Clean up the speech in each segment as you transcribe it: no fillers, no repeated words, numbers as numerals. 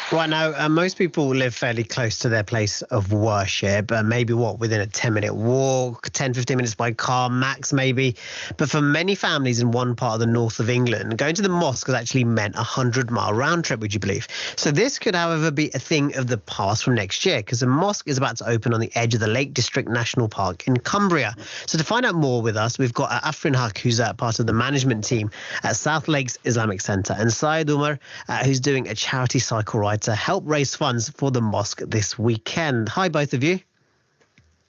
Right now, most people live fairly close to their place of worship, maybe within a 10-minute walk, 10, 15 minutes by car, max maybe. But for many families in one part of the north of England, going to the mosque has actually meant a 100-mile round trip, would you believe? So this could, however, be a thing of the past from next year, because the mosque is about to open on the edge of the Lake District National Park in Cumbria. So to find out more with us, we've got Afrin Haq, who's part of the management team at South Lakes Islamic Centre, and Syed Umar, who's doing a charity cycle ride to help raise funds for the mosque this weekend. Hi, both of you.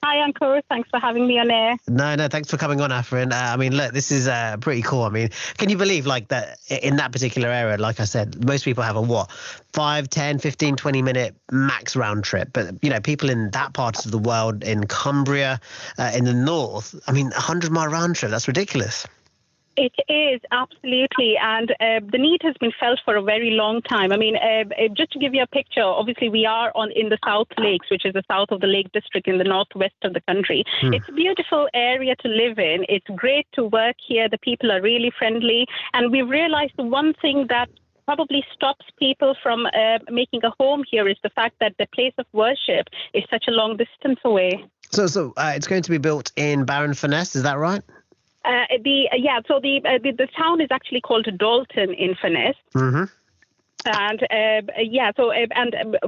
Hi, Ankur. Thanks for having me on air. No, thanks for coming on, Afrin. I mean, look, this is pretty cool. I mean, can you believe that in that particular area, like I said, most people have a 5, 10, 15, 20-minute max round trip. But, people in that part of the world, in Cumbria, in the north, I mean, 100-mile round trip, that's ridiculous. It is, absolutely. And the need has been felt for a very long time. I mean, just to give you a picture, obviously we are in the South Lakes, which is the south of the Lake District in the northwest of the country. It's a beautiful area to live in. It's great to work here. The people are really friendly. And we've realized the one thing that probably stops people from making a home here is the fact that the place of worship is such a long distance away. So it's going to be built in Barron-Furness, is that right? The town is actually called Dalton in Furness. Mm-hmm. And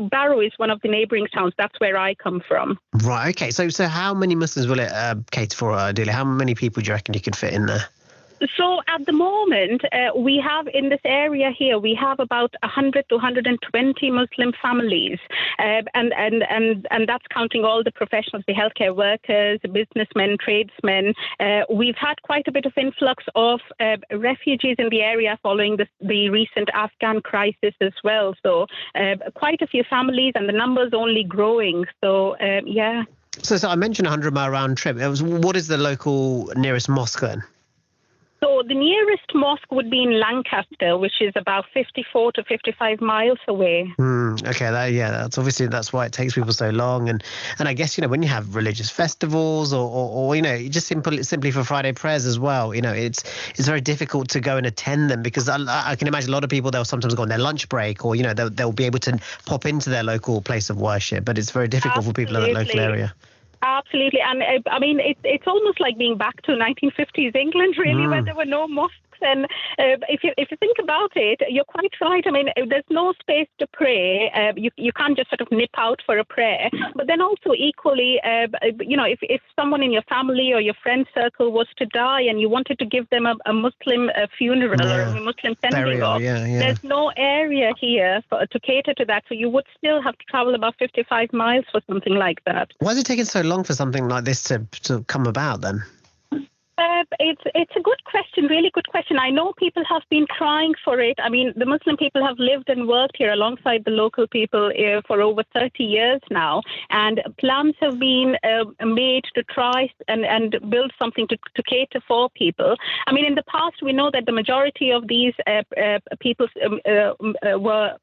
Barrow is one of the neighbouring towns. That's where I come from. Right. Okay. So how many Muslims will it cater for ideally? How many people do you reckon you could fit in there? So at the moment, we have in this area here, we have about 100 to 120 Muslim families. And that's counting all the professionals, the healthcare workers, businessmen, tradesmen. We've had quite a bit of influx of refugees in the area following the recent Afghan crisis as well. So quite a few families, and the numbers only growing. So, yeah. So I mentioned 100-mile round trip. What is the local nearest mosque then? So the nearest mosque would be in Lancaster, which is about 54 to 55 miles away. Okay, that's why it takes people so long. And I guess, when you have religious festivals or just simply for Friday prayers as well, it's very difficult to go and attend them, because I can imagine a lot of people, they'll sometimes go on their lunch break, or, they'll be able to pop into their local place of worship, but it's very difficult for people in that local area. Absolutely. And I mean, it's almost like being back to 1950s England, really, where there were no mosques. And if you think about it, you're quite right. I mean, there's no space to pray. You can't just sort of nip out for a prayer. But then also equally, if someone in your family or your friend circle was to die and you wanted to give them a Muslim funeral or a Muslim sending off, there's no area here to cater to that. So you would still have to travel about 55 miles for something like that. Why is it taking so long for something like this to come about then? It's a good question, really good question. I know people have been trying for it. I mean, the Muslim people have lived and worked here alongside the local people for over 30 years now, and plans have been made to try and build something to cater for people. I mean, in the past, we know that the majority of these people were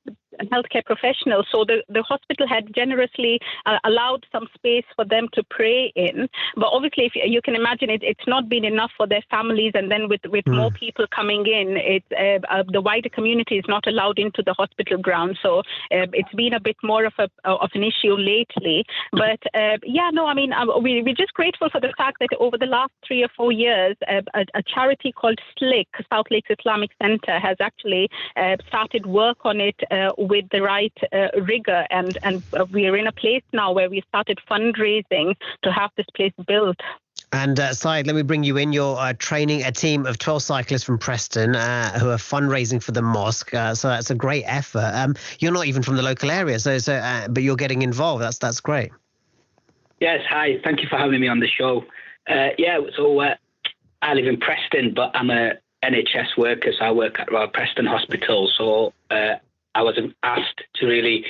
healthcare professionals, so the hospital had generously allowed some space for them to pray in. But obviously, if you can imagine, it's not been enough for their families, and then with more people coming in, the wider community is not allowed into the hospital grounds. So it's been a bit more of an issue lately. But we're just grateful for the fact that over the last 3 or 4 years, a charity called SLIC, South Lakes Islamic Centre, has actually started work on it with the right rigor, and we are in a place now where we started fundraising to have this place built. And Syed, let me bring you in. You're training a team of 12 cyclists from Preston who are fundraising for the mosque. So that's a great effort. You're not even from the local area, but you're getting involved. That's great. Yes, hi. Thank you for having me on the show. I live in Preston, but I'm a NHS worker, so I work at Royal Preston Hospital. So I was asked to really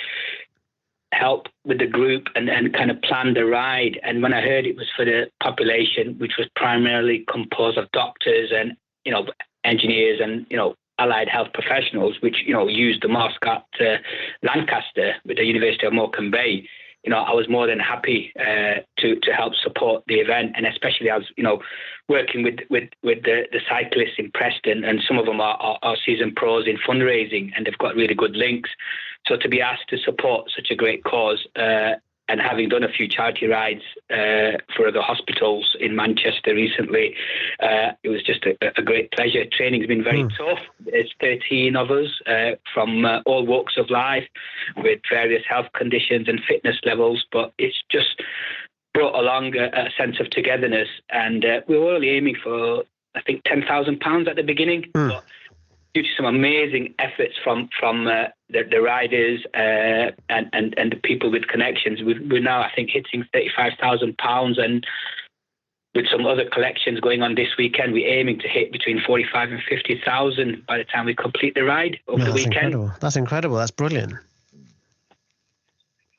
help with the group and kind of plan the ride. And when I heard it was for the population, which was primarily composed of doctors and, engineers and, allied health professionals, which, use the mosque at Lancaster with the University of Morecambe Bay, I was more than happy to help support the event, and especially I was, working with the cyclists in Preston, and some of them are seasoned pros in fundraising, and they've got really good links. So to be asked to support such a great cause, and having done a few charity rides for other hospitals in Manchester recently, it was just a great pleasure. Training's been very tough. There's 13 of us from all walks of life with various health conditions and fitness levels, but it's just brought along a sense of togetherness. And we were only aiming for, I think, £10,000 at the beginning, but due to some amazing efforts from the riders and the people with connections, we're now, I think, hitting £35,000, and with some other collections going on this weekend, we're aiming to hit between 45 and 50,000 by the time we complete the ride over the weekend. Incredible. That's incredible. That's brilliant.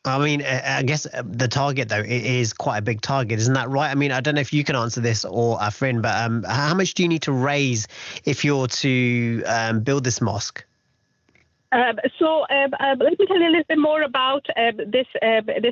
I mean, I guess the target, though, it is quite a big target. Isn't that right? I mean, I don't know if you can answer this or a friend, but how much do you need to raise if you're to build this mosque? So let me tell you a little bit more about this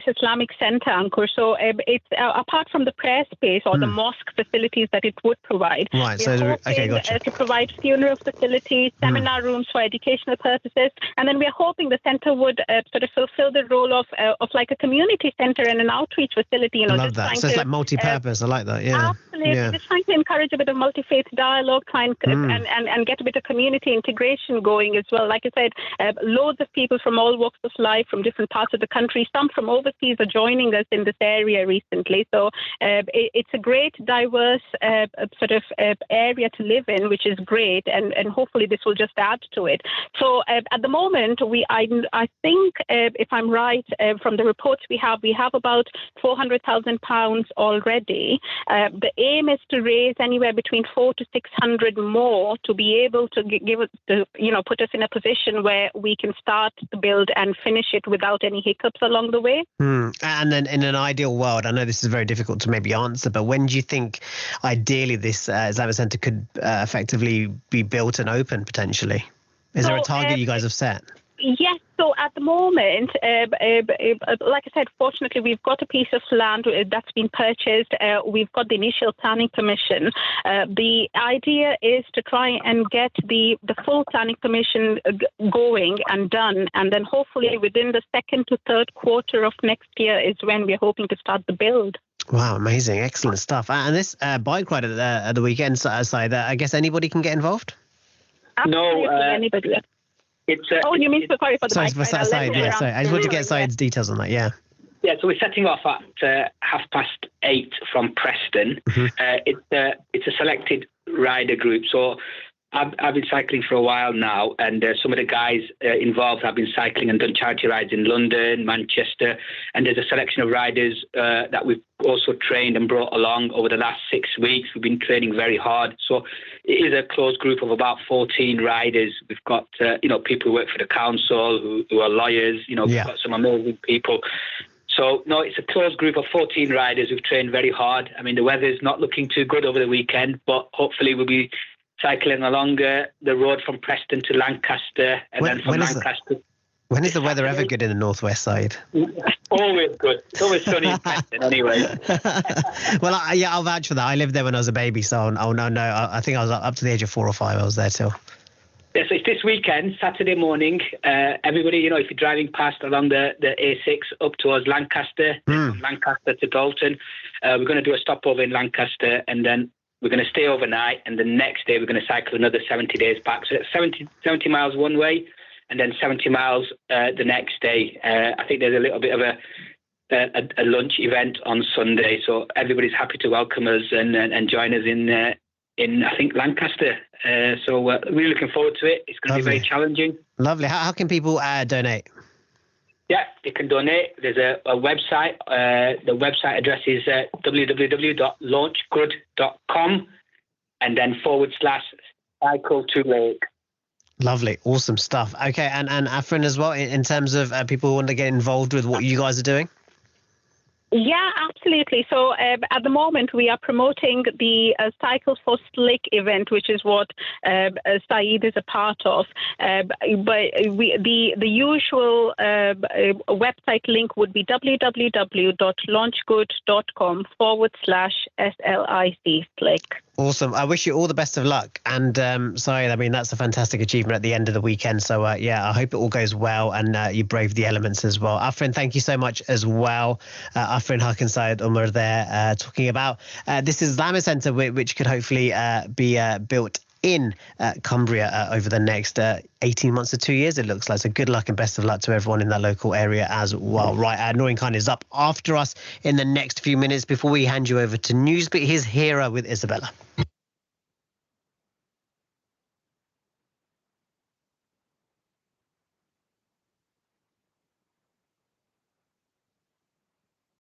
Islamic Centre, Ankur. So it's apart from the prayer space or the mosque facilities that it would provide. Right. Okay, gotcha. To provide funeral facilities, seminar rooms for educational purposes, and then we are hoping the centre would sort of fulfil the role of like a community centre and an outreach facility. I love that. So it's like multi-purpose. I like that. Yeah. Absolutely. Yeah. Just trying to encourage a bit of multi-faith dialogue, and get a bit of community integration going as well. Like I said, loads of people from all walks of life, from different parts of the country, some from overseas, are joining us in this area recently. So it's a great, diverse sort of area to live in, which is great, and hopefully this will just add to it. So at the moment, I think, if I'm right, from the reports we have about £400,000 already. The aim is to raise anywhere between 400 to 600 more to be able to give us, put us in a position where we can start to build and finish it without any hiccups along the way. And then in an ideal world, I know this is very difficult to maybe answer, but when do you think ideally this Islamic Centre could effectively be built and open potentially? Is there a target you guys have set? Yes. So at the moment, like I said, fortunately, we've got a piece of land that's been purchased. We've got the initial planning permission. The idea is to try and get the full planning permission going and done. And then hopefully within the second to third quarter of next year is when we're hoping to start the build. Wow, amazing. Excellent stuff. And this bike ride at the weekend side, I guess anybody can get involved? Absolutely, anybody. You mean sorry for the bike ride? Sorry. I just want to get Said's details on that. Yeah. Yeah, so we're setting off at 8:30 from Preston. It's a selected rider group. So I've been cycling for a while now, and some of the guys involved have been cycling and done charity rides in London, Manchester, and there's a selection of riders that we've also trained and brought along over the last 6 weeks. We've been training very hard. So it is a closed group of about 14 riders. We've got, people who work for the council, who are lawyers, we've got some amazing people. So, no, it's a closed group of 14 riders who've trained very hard. I mean, the weather's not looking too good over the weekend, but hopefully we'll be cycling along the road from Preston to Lancaster, and then from Lancaster. When is the weather ever good in the northwest side? Always good. It's always sunny in Preston anyway. Well, I'll vouch for that. I lived there when I was a baby, so I think I was up to the age of 4 or 5. I was there till. Yeah, so it's this weekend, Saturday morning. Everybody, if you're driving past along the A6 up towards Lancaster, from Lancaster to Dalton, we're going to do a stopover in Lancaster, and then we're going to stay overnight, and the next day we're going to cycle another 70 days back. So it's 70 miles one way, and then 70 miles the next day. I think there's a little bit of a lunch event on Sunday, so everybody's happy to welcome us and join us in I think, Lancaster. So we're really looking forward to it. It's going to be very challenging. Lovely. How can people donate? Yeah, you can donate. There's a website. The website address is www.launchgood.com, and then /cycle to lake. Lovely. Awesome stuff. Okay. And Afrin as well, in terms of people who want to get involved with what you guys are doing? Yeah, absolutely. So at the moment, we are promoting the Cycle for SLIC event, which is what Saeed is a part of. The usual website link would be www.launchgood.com/SLIC SLIC. Awesome. I wish you all the best of luck. And Syed, I mean, that's a fantastic achievement at the end of the weekend. So, I hope it all goes well and you brave the elements as well. Afrin, thank you so much as well. Afrin Haq and Syed Umar there talking about this Islamic Centre, which could hopefully be built in Cumbria over the next 18 months to 2 years, it looks like. So good luck and best of luck to everyone in that local area as well. Right, Noreen Khan is up after us in the next few minutes. Before we hand you over to Newsbeat, here's Hera with Isabella.